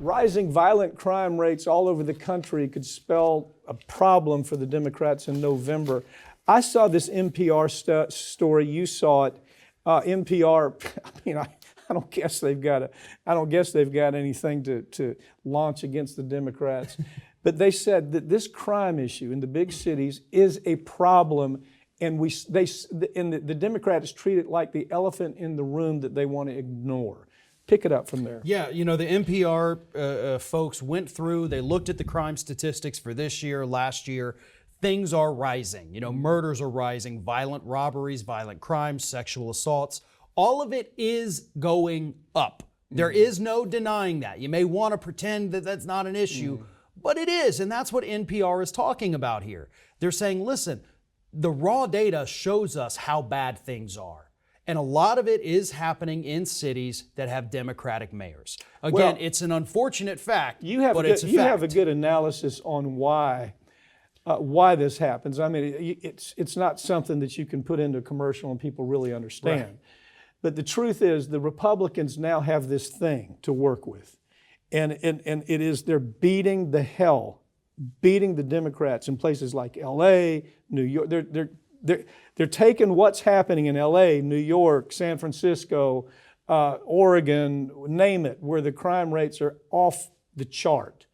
rising violent crime rates all over the country could spell a problem for the Democrats in November. I saw this NPR story. You saw it. NPR. I don't guess they've got anything to launch against the Democrats, but they said that this crime issue in the big cities is a problem, and the Democrats treat it like the elephant in the room that they want to ignore. Pick it up from there. Yeah, the NPR folks went through, they looked at the crime statistics for this year, last year. Things are rising. Murders are rising, violent robberies, violent crimes, sexual assaults. All of it is going up. There is no denying that. You may want to pretend that that's not an issue, but it is, and that's what NPR is talking about here. They're saying, listen, the raw data shows us how bad things are. And a lot of it is happening in cities that have Democratic mayors. Again, it's an unfortunate fact, but it's a fact. You have a good analysis on why this happens. I mean, it's not something that you can put into a commercial and people really understand. Right. But the truth is, the Republicans now have this thing to work with, and it is they're beating the Democrats in places like L.A., New York. They're taking what's happening in L.A., New York, San Francisco, Oregon, name it, where the crime rates are off the chart.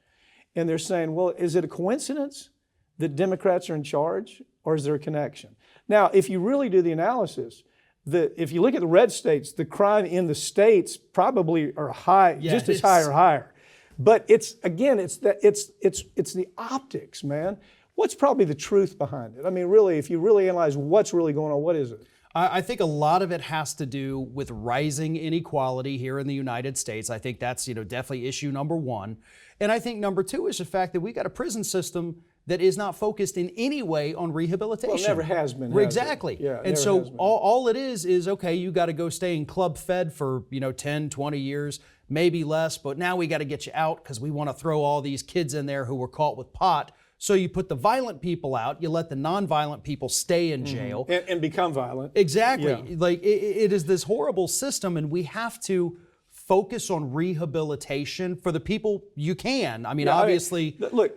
And they're saying, well, is it a coincidence that Democrats are in charge, or is there a connection? Now, if you really do the analysis, if you look at the red states, the crime in the states probably are high, just as high or higher. But it's the optics, man. What's probably the truth behind it? I mean, really, if you really analyze what's really going on, what is it? I think a lot of it has to do with rising inequality here in the United States. I think that's, definitely issue number one. And I think number two is the fact that we've got a prison system that is not focused in any way on rehabilitation. Well, it never has been. Exactly. Yeah, and so all it is okay, you got to go stay in Club Fed for, 10, 20 years, maybe less, but now we got to get you out because we want to throw all these kids in there who were caught with pot. So you put the violent people out, you let the nonviolent people stay in jail. And become violent. Exactly. Yeah. Like it is this horrible system, and we have to focus on rehabilitation for the people you can. I mean, obviously. Look,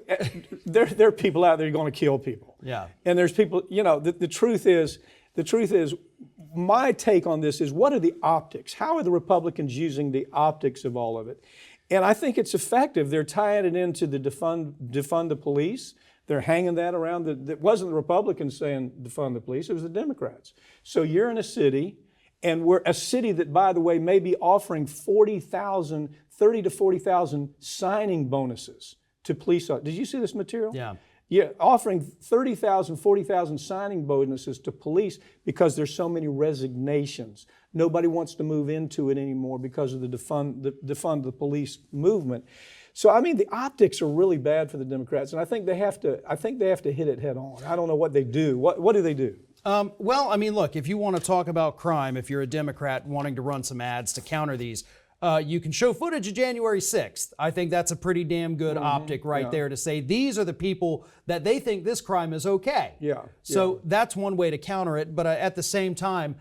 there are people out there going to kill people. Yeah. And there's people, the truth is, my take on this is, what are the optics? How are the Republicans using the optics of all of it? And I think it's effective. They're tying it into the defund the police. They're hanging that around. It wasn't the Republicans saying defund the police, it was the Democrats. So you're in a city, and we're a city that, by the way, may be offering 30 to 40,000 signing bonuses to police officers. Did you see this material? Yeah. Yeah, offering 30,000, 40,000 signing bonuses to police because there's so many resignations. Nobody wants to move into it anymore because of the defund the police movement. So I mean, the optics are really bad for the Democrats, and I think they have to hit it head on. I don't know what they do. What do they do? Well, I mean, look, if you want to talk about crime, if you're a Democrat wanting to run some ads to counter these, you can show footage of January 6th. I think that's a pretty damn good optic there to say these are the people that they think this crime is okay. Yeah. So that's one way to counter it. But at the same time,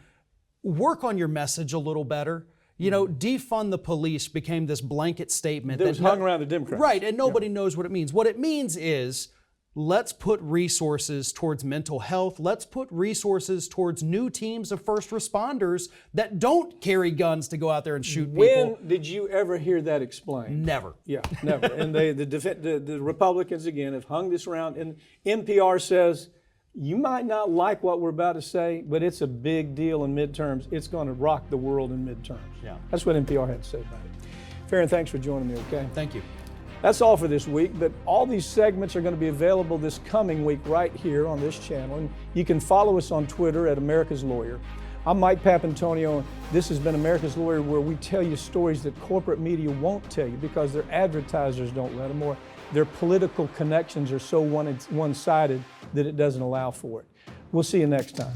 work on your message a little better. Defund the police became this blanket statement that was hung around the Democrats. Right, and nobody knows what it means. What it means is, let's put resources towards mental health. Let's put resources towards new teams of first responders that don't carry guns to go out there and shoot people. When did you ever hear that explained? Never. Yeah, never. And the Republicans, again, have hung this around. And NPR says, you might not like what we're about to say, but it's a big deal in midterms. It's going to rock the world in midterms. Yeah. That's what NPR had to say about it. Farron, thanks for joining me, okay? Thank you. That's all for this week, but all these segments are going to be available this coming week right here on this channel. And you can follow us on Twitter at America's Lawyer. I'm Mike Papantonio. This has been America's Lawyer, where we tell you stories that corporate media won't tell you because their advertisers don't let them, or their political connections are so one-sided that it doesn't allow for it. We'll see you next time.